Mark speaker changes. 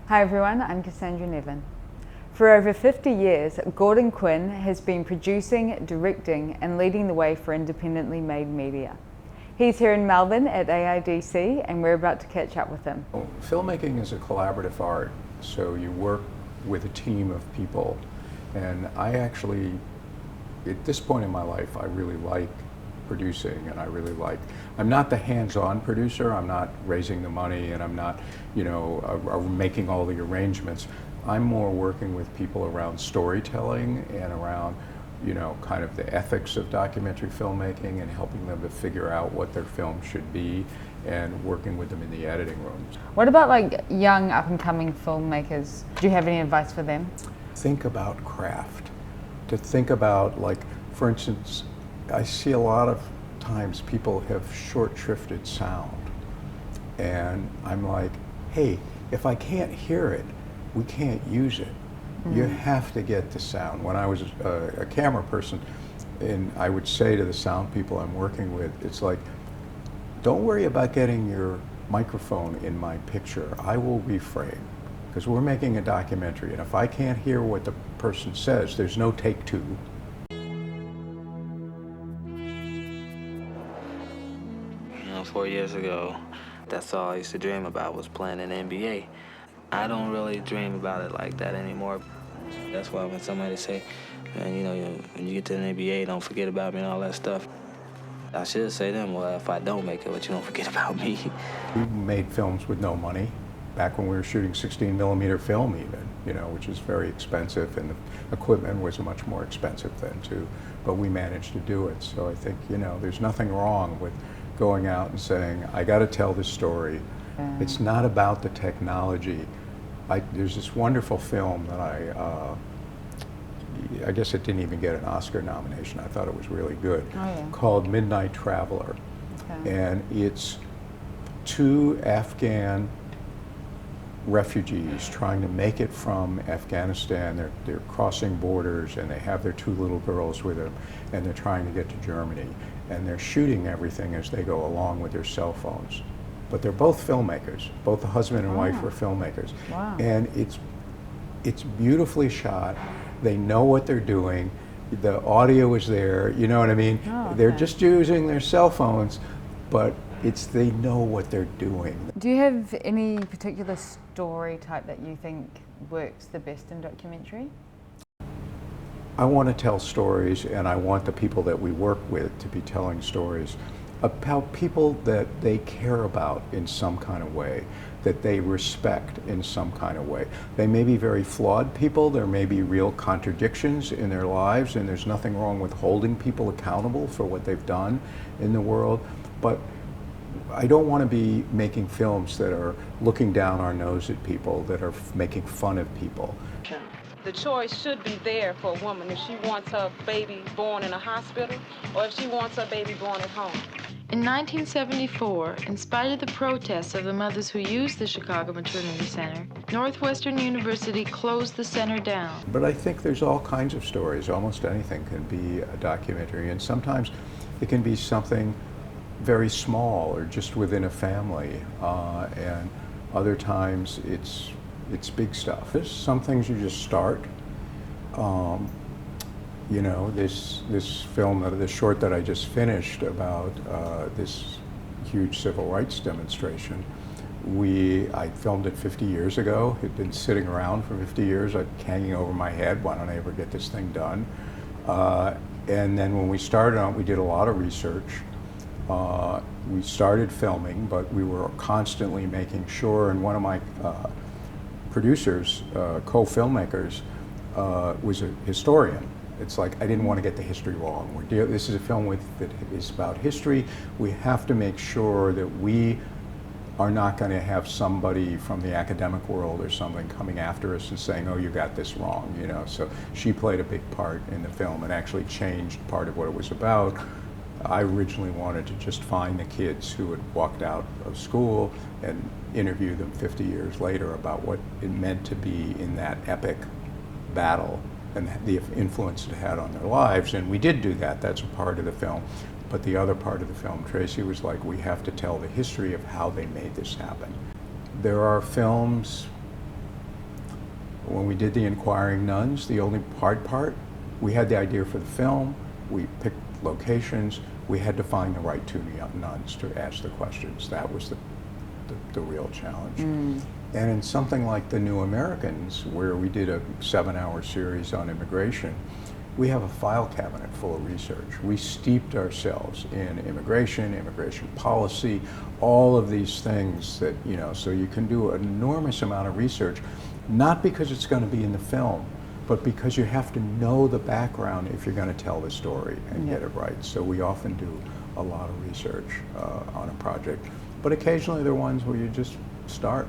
Speaker 1: Hi everyone, I'm Cassandra Nevin. For over 50 years, Quinn has been producing, directing and leading the way for independently made media. He's here in Melbourne at AIDC and we're about to catch up with him.
Speaker 2: Filmmaking is a collaborative art, so you work with a team of people, and I actually, at this point in my life, I really like producing, and I'm not the hands-on producer, I'm not raising the money, and I'm not, making all the arrangements. I'm more working with people around storytelling and around, kind of the ethics of documentary filmmaking and helping them to figure out what their film should be and working with them in the editing rooms.
Speaker 1: What about like young up-and-coming filmmakers? Do you have any advice for them?
Speaker 2: Think about craft. To think about, like, for instance, I see a lot of times people have short-shrifted sound, and I'm like, hey, if I can't hear it, we can't use it. You have to get the sound. When I was a camera person, and I would say to the sound people I'm working with, it's like, don't worry about getting your microphone in my picture. I will reframe, because we're making a documentary, and if I can't hear what the person says, there's no take two.
Speaker 3: 4 years ago, that's all I used to dream about, was playing in the NBA. I don't really dream about it like that anymore. That's why when somebody say, man, when you get to the NBA, don't forget about me and all that stuff, I should say to them, well, if I don't make it, but you don't forget about me.
Speaker 2: We made films with no money, back when we were shooting 16mm film even, which is very expensive, and the equipment was much more expensive then too, but we managed to do it. So I think, there's nothing wrong with going out and saying, I got to tell this story. It's not about the technology. There's this wonderful film that I guess it didn't even get an Oscar nomination. I thought it was really good, called Midnight Traveler. And it's two Afghan refugees trying to make it from Afghanistan. They're crossing borders, and they have their two little girls with them, and they're trying to get to Germany. And they're shooting everything as they go along with their cell phones. But they're both filmmakers. Both the husband and wife were filmmakers.
Speaker 1: Wow.
Speaker 2: And it's beautifully shot. They know what they're doing. The audio is there, you know what I mean? They're just using their cell phones, but they know what they're doing.
Speaker 1: Do you have any particular story type that you think works the best in documentary?
Speaker 2: I want to tell stories, and I want the people that we work with to be telling stories about people that they care about in some kind of way, that they respect in some kind of way. They may be very flawed people, there may be real contradictions in their lives, and there's nothing wrong with holding people accountable for what they've done in the world, but I don't want to be making films that are looking down our nose at people, that are making fun of people.
Speaker 4: The choice should be there for a woman if she wants her baby born in a hospital or if she wants her baby born at home.
Speaker 5: In 1974, in spite of the protests of the mothers who used the Chicago Maternity Center, Northwestern University closed the center down.
Speaker 2: But I think there's all kinds of stories. Almost anything can be a documentary, and sometimes it can be something very small or just within a family, and other times it's big stuff. There's some things you just start. This film, this short that I just finished about this huge civil rights demonstration, I filmed it 50 years ago. It had been sitting around for 50 years, hanging over my head. Why don't I ever get this thing done? And then when we started on it, we did a lot of research. We started filming, but we were constantly making sure, and one of my producers, co-filmmakers, was a historian. It's like, I didn't want to get the history wrong. This is a film that is about history. We have to make sure that we are not going to have somebody from the academic world or something coming after us and saying, oh, you got this wrong, So she played a big part in the film and actually changed part of what it was about. I originally wanted to just find the kids who had walked out of school and interview them 50 years later about what it meant to be in that epic battle and the influence it had on their lives. And we did do that. That's a part of the film. But the other part of the film, Tracy was like, we have to tell the history of how they made this happen. There are films When we did the Inquiring Nuns, the only hard part, we had the idea for the film, we picked locations, we had to find the right two nuns to ask the questions. That was the real challenge. And in something like The New Americans, where we did a 7-hour series on immigration, we have a file cabinet full of research. We steeped ourselves in immigration policy, all of these things that, you know, so you can do an enormous amount of research, not because it's going to be in the film, but because you have to know the background if you're going to tell the story and get it right. So we often do a lot of research on a project. But occasionally there are ones where you just start